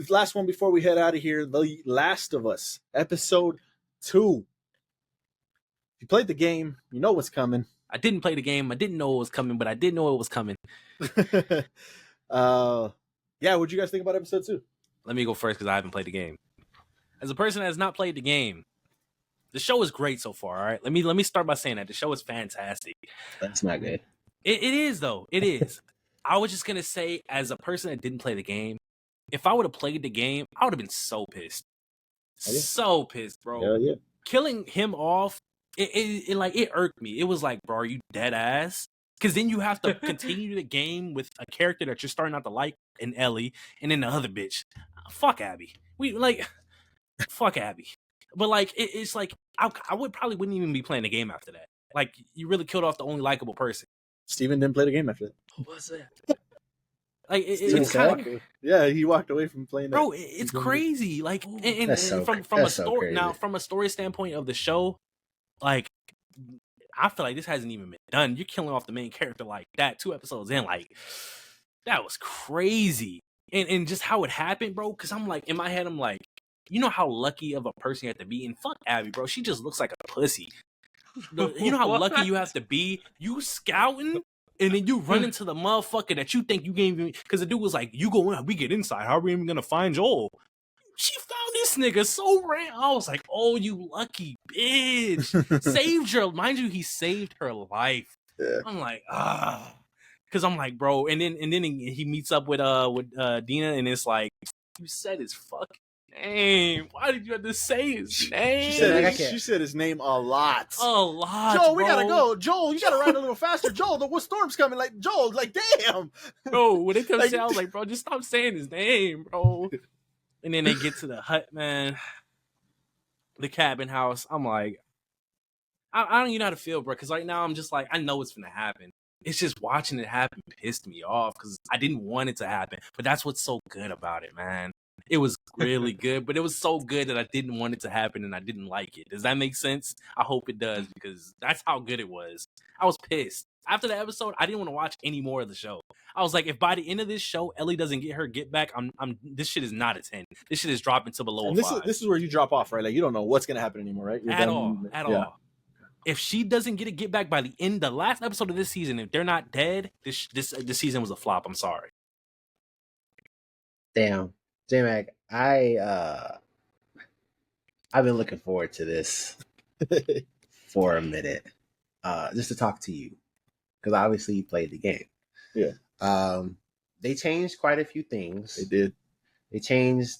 Last one before we head out of here. The Last of Us, episode 2. If you played the game, you know what's coming. I didn't play the game. I didn't know it was coming, but I did know it was coming. Yeah, what'd you guys think about episode 2? Let me go first because I haven't played the game. As a person that has not played the game, the show is great so far. All right, let me start by saying that the show is fantastic. That's not good. It is though. It is. I was just gonna say, as a person that didn't play the game, if I would have played the game, I would have been so pissed. So pissed, bro. Hell yeah. Killing him off, it irked me. It was like, bro, are you dead ass? Because then you have to continue the game with a character that you're starting not to like, and Ellie, and then the other bitch. Fuck Abby. Fuck Abby. But like, it's like I wouldn't even be playing the game after that. Like, you really killed off the only likable person. Steven didn't play the game after that. What's that? Like, it's kind of, yeah, he walked away from playing. Bro, it's crazy. Like, and from a story standpoint of the show, like, I feel like this hasn't even been done. You're killing off the main character like that 2 episodes in. Like, that was crazy. And just how it happened, bro. Because I'm like, in my head, I'm like, you know how lucky of a person you have to be? And fuck Abby, bro. She just looks like a pussy. You know how lucky you have to be? You scouting, and then you run into the motherfucker that you think you can't even... Because the dude was like, you go in, we get inside. How are we even going to find Joel? She found this nigga so random. I was like, oh, you lucky bitch. Saved her. Mind you, he saved her life. Yeah. I'm like, because I'm like, bro. And then he meets up with Dina, and it's like, you said his fucking name. Why did you have to say his name? She said his name a lot. A lot. Joel, we bro. gotta go. Joel, you gotta ride a little faster. Joel, the storm's coming. Like, Joel, like, damn. Bro, when it comes to, I was like, bro, just stop saying his name, bro. And then they get to the hut, man. The cabin house. I'm like, I don't even know how to feel, bro. Because right now I'm just like, I know it's gonna happen. It's just watching it happen pissed me off because I didn't want it to happen. But that's what's so good about it, man. It was really good, but it was so good that I didn't want it to happen and I didn't like it. Does that make sense? I hope it does because that's how good it was. I was pissed. After the episode, I didn't want to watch any more of the show. I was like, if by the end of this show, Ellie doesn't get her get back, this shit is not a 10. This shit is dropping to below a 5. This is where you drop off, right? Like, you don't know what's going to happen anymore, right? At all. If she doesn't get a get back by the last episode of this season, if they're not dead, this season was a flop. I'm sorry. Damn. J-Mac, I've been looking forward to this for a minute, just to talk to you, because obviously you played the game. Yeah. They changed quite a few things. They did. They changed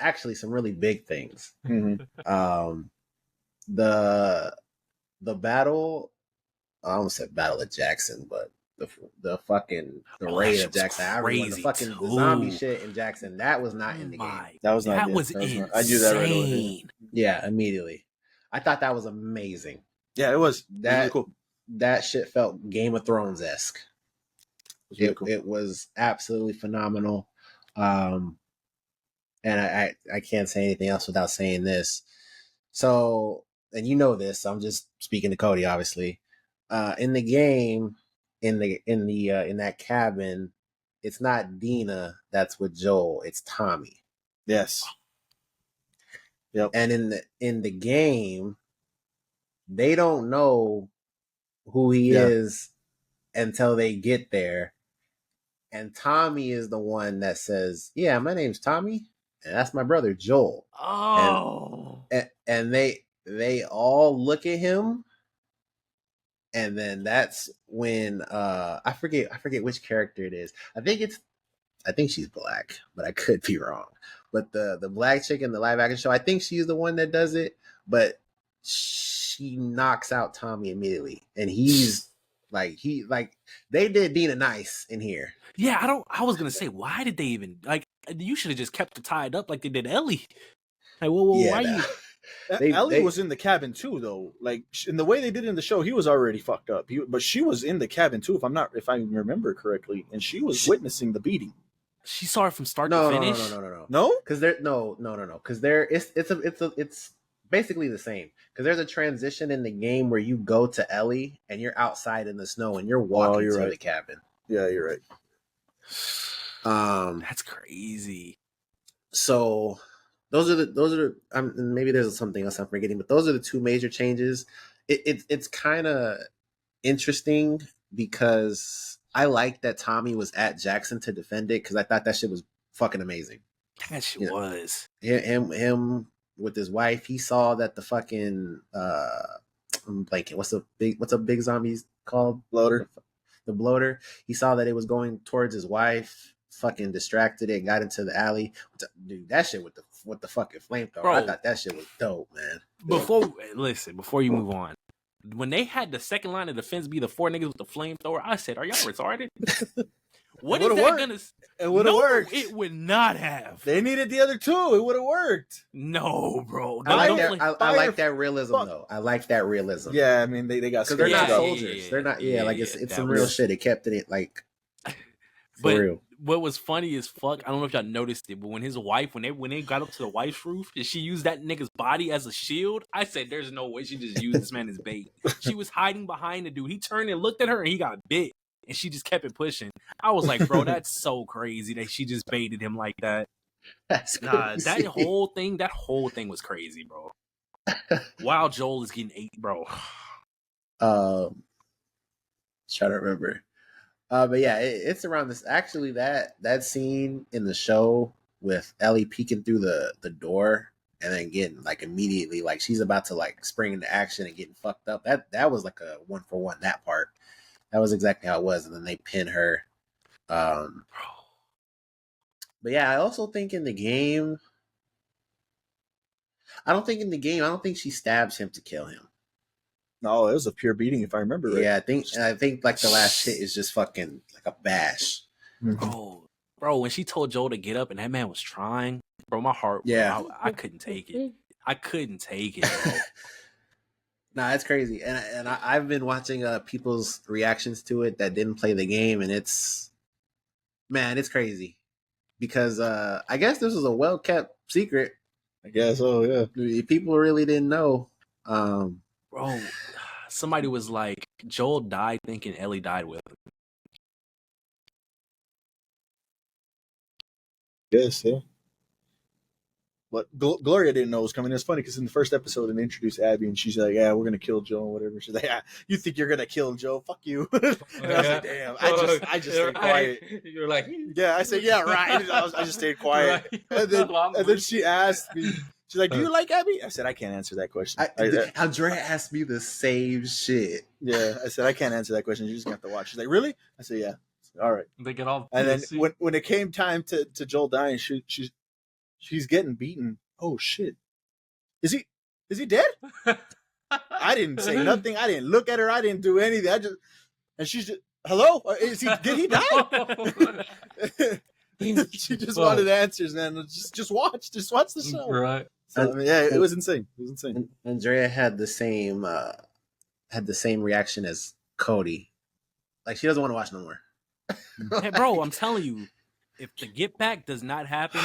actually some really big things. Mm-hmm. The battle, I almost said Battle of Jackson, but the raid of Jackson. I remember the zombie shit in Jackson. That was not in the game. That was insane. I knew that right away. Yeah, immediately. I thought that was amazing. Yeah, it was. That really cool. That shit felt Game of Thrones-esque. It was absolutely phenomenal. And I can't say anything else without saying this. So, and you know this, so I'm just speaking to Cody, obviously. In the game, in that cabin, it's not Dina that's with Joel, it's Tommy. Yes. Yep. And in the game, they don't know who he is until they get there. And Tommy is the one that says, "Yeah, my name's Tommy, and that's my brother Joel." Oh. And they all look at him. And then that's when I forget which character it is. I think she's black, but I could be wrong. But the black chick in the live action show, I think she's the one that does it, but she knocks out Tommy immediately. And he's like they did Dina nice in here. Yeah, I was gonna say, why did they even you should have just kept it tied up like they did Ellie. Like, why you Ellie was in the cabin too, though. Like, in the way they did in the show, he was already fucked up. But she was in the cabin too, if I remember correctly, and she was witnessing the beating. She saw it from start to finish. No, because it's basically the same. Because there's a transition in the game where you go to Ellie and you're outside in the snow and you're walking to the cabin. Yeah, you're right. That's crazy. So those are maybe there's something else I'm forgetting, but those are the two major changes. It's kind of interesting because I like that Tommy was at Jackson to defend it because I thought that shit was fucking amazing. That shit was. Him with his wife, he saw that the fucking I'm blanking. What's a big zombie called? Bloater. The bloater. He saw that it was going towards his wife, fucking distracted it, got into the alley. Dude, that shit with the fucking flamethrower. I thought that shit was dope, man. Before you move on, when they had the second line of defense be the 4 niggas with the flamethrower, I said, "Are y'all retarded?" What is that gonna? It would have worked. It would not have. They needed the other two. It would have worked. No, bro. I like that realism, though. I like that realism. Yeah, I mean they got because they're not soldiers. They're not. Yeah, like it's some real shit. It kept it like. But real. What was funny as fuck, I don't know if y'all noticed it, but when his wife, when they got up to the wife's roof, and she used that nigga's body as a shield, I said, "There's no way she just used this man as bait." She was hiding behind the dude. He turned and looked at her, and he got bit. And she just kept it pushing. I was like, bro, that's so crazy that she just baited him like that. That's crazy. That whole thing was crazy, bro. While Joel is getting ate, bro. Trying to remember. But yeah, it's around this. Actually, that that in the show with Ellie peeking through the door and then getting like immediately like she's about to like spring into action and getting fucked up. That was like a 1-for-1. That part. That was exactly how it was, and then they pin her. But yeah, I also think in the game, I don't think she stabs him to kill him. No, it was a pure beating if I remember right. Yeah, I think like the last hit is just fucking like a bash. Bro, when she told Joel to get up and that man was trying, bro, my heart, I couldn't take it. I couldn't take it, bro. Nah, it's crazy, and I've been watching people's reactions to it that didn't play the game, and it's crazy because I guess this was a well kept secret. I guess so, yeah. People really didn't know. Bro, somebody was like, Joel died thinking Ellie died with him. Yes, yeah. But Gloria didn't know it was coming. It's funny because in the first episode, they introduced Abby, and she's like, "Yeah, we're gonna kill Joe, whatever." She's like, "Yeah, you think you're gonna kill Joe? Fuck you!" And I was like, "Damn, I just stayed quiet." You're like, "Yeah," I said, "Yeah, right." I just stayed quiet, right. and then she asked me, she's like, "Do you like Abby?" I said, "I can't answer that question." Andrea asked me the same shit. Yeah, I said, "I can't answer that question. You just have to watch." She's like, "Really?" I said, "Yeah." Said, all right. They get all. And then when it came time to Joel dying, she's getting beaten. Oh shit! Is he dead? I didn't say nothing. I didn't look at her. I didn't do anything. And she's just, hello? Did he die? She just wanted answers, man. Just watch the show. Right. So, I mean, yeah, it was insane. Andrea had the same reaction as Cody. Like she doesn't want to watch no more. Hey, bro, I'm telling you, if the get back does not happen,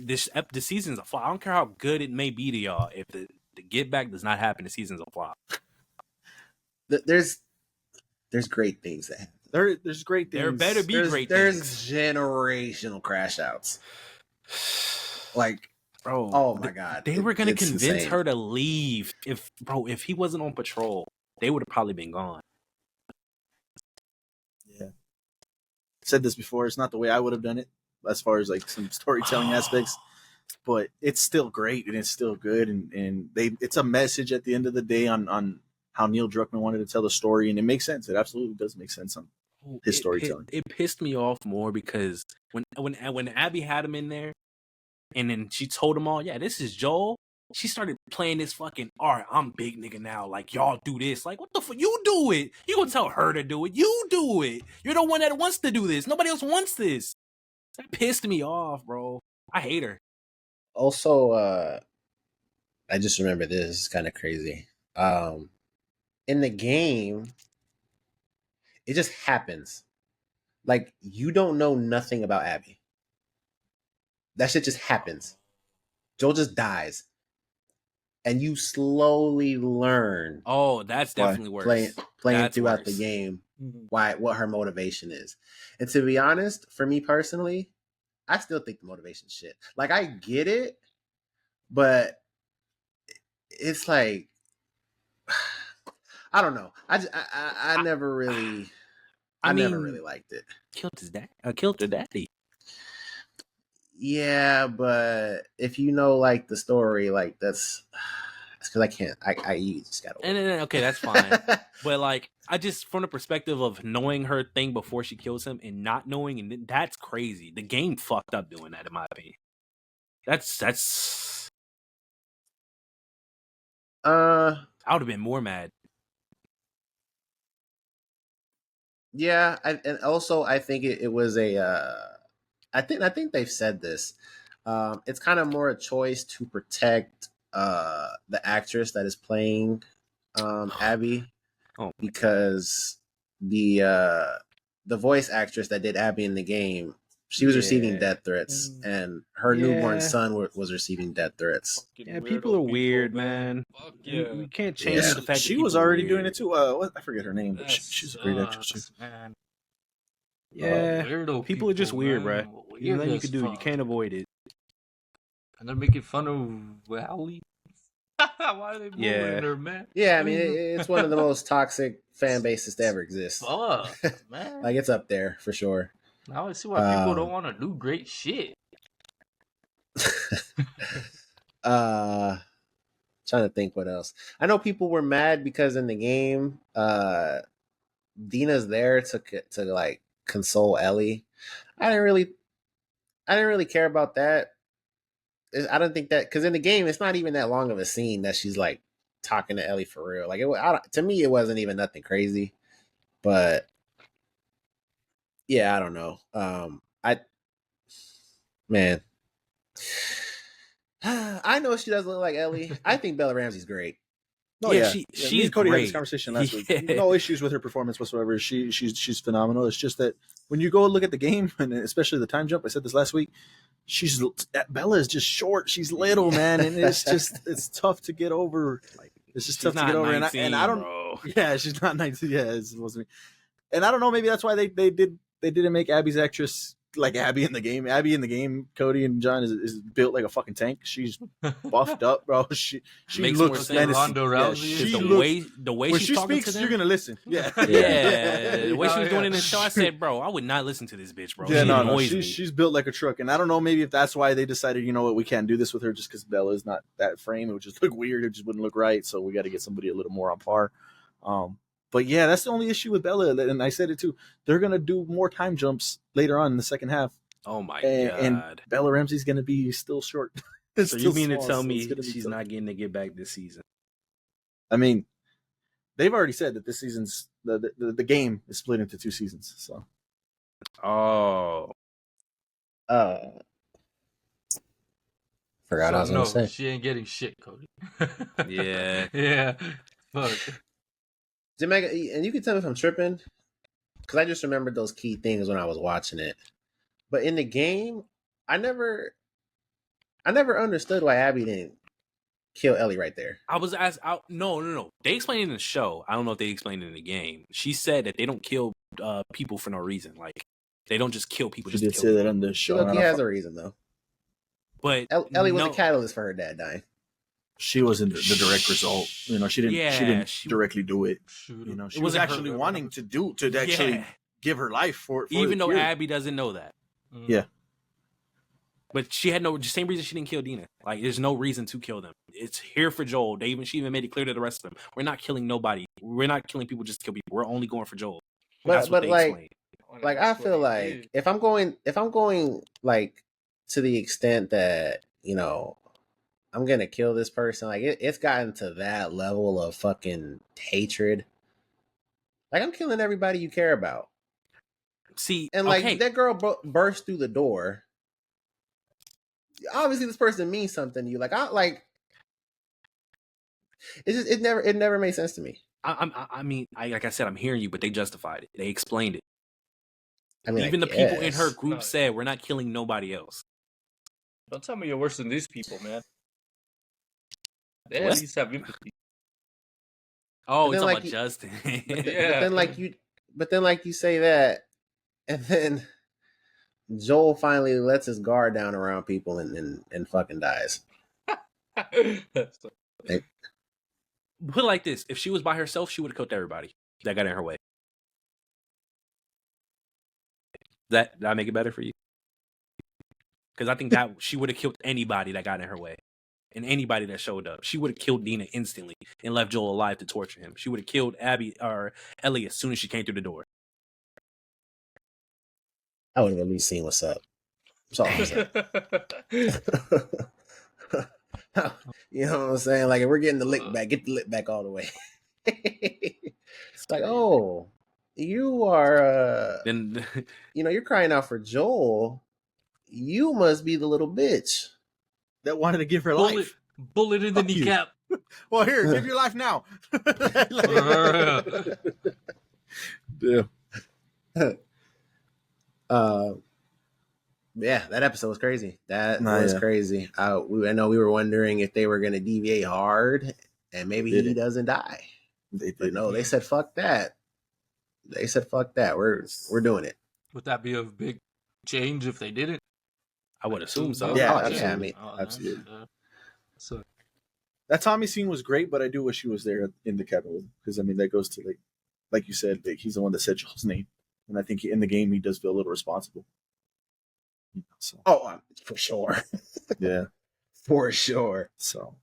this season's a flop. I don't care how good it may be to y'all. If the get back does not happen, the season's a flop. There's great things that happen. There's great things. There better be great things. There's generational crash outs. Like, bro, oh my god, they were gonna convince insane. her to leave. If he wasn't on patrol, they would have probably been gone. Yeah. Said this before, it's not the way I would have done it as far as like some storytelling aspects, but it's still great and it's still good, and it's a message at the end of the day on how Neil Druckmann wanted to tell the story, and it makes sense. It absolutely does make sense on his storytelling. It pissed me off more because when Abby had him in there, and then she told them all, "Yeah, this is Joel." She started playing this fucking, all right, I'm big nigga now. Like, y'all do this. Like, what the fuck? You do it. You gonna tell her to do it. You do it. You're the one that wants to do this. Nobody else wants this. That pissed me off, bro. I hate her. Also, I just remember this is kind of crazy. In the game, it just happens. Like, you don't know nothing about Abby. That shit just happens. Joel just dies. And you slowly learn. Oh, that's definitely worse. Playing throughout the game, what her motivation is. And to be honest, for me personally, I still think the motivation shit. Like I get it, but it's like I don't know. I never really I never really liked it. Killed his dad. Killed her daddy. Yeah, but if you know like the story, like that's because I can't. You just gotta. And okay, that's fine. But like, I just from the perspective of knowing her thing before she kills him and not knowing, and that's crazy. The game fucked up doing that, in my opinion. That's. I would have been more mad. Yeah, and also I think it was a. I think they've said this. It's kind of more a choice to protect the actress that is playing Abby, because the voice actress that did Abby in the game, she was receiving death threats, and her newborn son was receiving death threats. Yeah, people are weird, man. You can't change the fact she that was already doing it too. What I forget her name, but she's a great actress too. Man. Yeah, people are just weird, bro. There's nothing you can do. You can't avoid it. And they're making fun of Howley. Why are they bullying her, man? Yeah, I mean, it's one of the most toxic fan bases to ever exist. Fuck, man. Like, it's up there for sure. Now I see why people don't want to do great shit. Trying to think what else. I know people were mad because in the game, Dina's there to like console Ellie. I didn't really care about that. I don't think that, because in the game it's not even that long of a scene that she's like talking to Ellie for real. Like to me it wasn't even nothing crazy, but yeah, I don't know. I know she doesn't look like Ellie. I think Bella Ramsey's great. No, she's Cody had this conversation last week. No issues with her performance whatsoever. She's phenomenal. It's just that when you go look at the game, and especially the time jump, I said this last week. Bella is just short. She's little, man, and it's tough to get over. It's just tough to get over. 19, and I don't. Bro. Yeah, she's not 19. Yeah, it's supposed to be. And I don't know. Maybe that's why they didn't make Abby's actress like Abby in the game. Abby in the game, Cody and John is built like a fucking tank. She's buffed up, bro. She looks menacing. The way when she's she talking speaks, to them, you're gonna listen. Yeah. The way she was doing it in the show, I said, bro, I would not listen to this bitch, bro. Yeah, she's built like a truck, and I don't know. Maybe if that's why they decided, you know what, we can't do this with her just because Bella's not that frame. It would just look weird. It just wouldn't look right. So we got to get somebody a little more on par. But yeah, that's the only issue with Bella, and I said it too. They're gonna do more time jumps later on in the second half. Oh my god! And Bella Ramsey's gonna be still short. So you mean to tell me she's not getting to get back this season? I mean, they've already said that this season's the game is split into 2 seasons. So, forgot what I was gonna say. She ain't getting shit, Cody. Yeah. Fuck. Jamaica, and you can tell me if I'm tripping, because I just remembered those key things when I was watching it. But in the game, I never understood why Abby didn't kill Ellie right there. I was asked out. No. They explained it in the show. I don't know if they explained it in the game. She said that they don't kill people for no reason. Like they don't just kill people. She did say that on the show. Look, he has a reason though. But Ellie was a catalyst for her dad dying. She wasn't the direct result. You know, she didn't directly do it. You know, she was actually wanting to actually give her life for even though Abby doesn't know that. Yeah. But she had the same reason she didn't kill Dina. Like, there's no reason to kill them. It's here for Joel. She even made it clear to the rest of them. We're not killing nobody. We're not killing people just to kill people. We're only going for Joel. But like I feel like if I'm going like to the extent that, you know, I'm gonna kill this person, like it's gotten to that level of fucking hatred. Like, I'm killing everybody you care about. See, and like that girl burst through the door. Obviously, this person means something to you. Like, it never made sense to me. I mean, like I said, I'm hearing you, but they justified it. They explained it. I mean, even the people in her group said we're not killing nobody else. Don't tell me you're worse than these people, man. They at least have empathy. Oh, it's about Justin. But then, like you say that, and then Joel finally lets his guard down around people and fucking dies. Put it like this: if she was by herself, she would have killed everybody that got in her way. Did I make it better for you? Because I think that she would have killed anybody that got in her way. And anybody that showed up. She would have killed Dina instantly and left Joel alive to torture him. She would have killed Abby or Ellie as soon as she came through the door. I would have at least seen what's up. That's all I'm saying. You know what I'm saying? Like, if we're getting the lick back, get the lick back all the way. It's like, oh, you are, then you're crying out for Joel. You must be the little bitch that wanted to give her life. Bullet in the kneecap. Well, here, give your life now. Yeah. Yeah, that episode was crazy. That was crazy. I know we were wondering if they were going to deviate hard and maybe he doesn't die. But no, they said fuck that. They said fuck that. We're doing it. Would that be a big change if they didn't? I would assume so. Yeah, absolutely. Absolutely. So that Tommy scene was great, but I do wish he was there in the cabin because I mean that goes to like you said, he's the one that said Joel's name, and I think in the game he does feel a little responsible. So. Oh, for sure. Yeah, for sure. So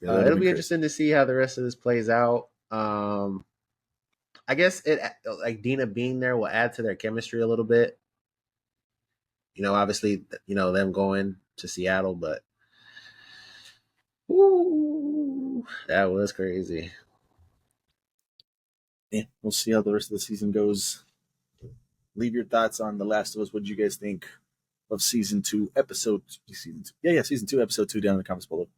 it'll be interesting to see how the rest of this plays out. I guess it like Dina being there will add to their chemistry a little bit. Obviously, them going to Seattle, but ooh, that was crazy. Yeah, we'll see how the rest of the season goes. Leave your thoughts on The Last of Us. What did you guys think of season 2, episode 2? Season 2, episode 2 down in the comments below.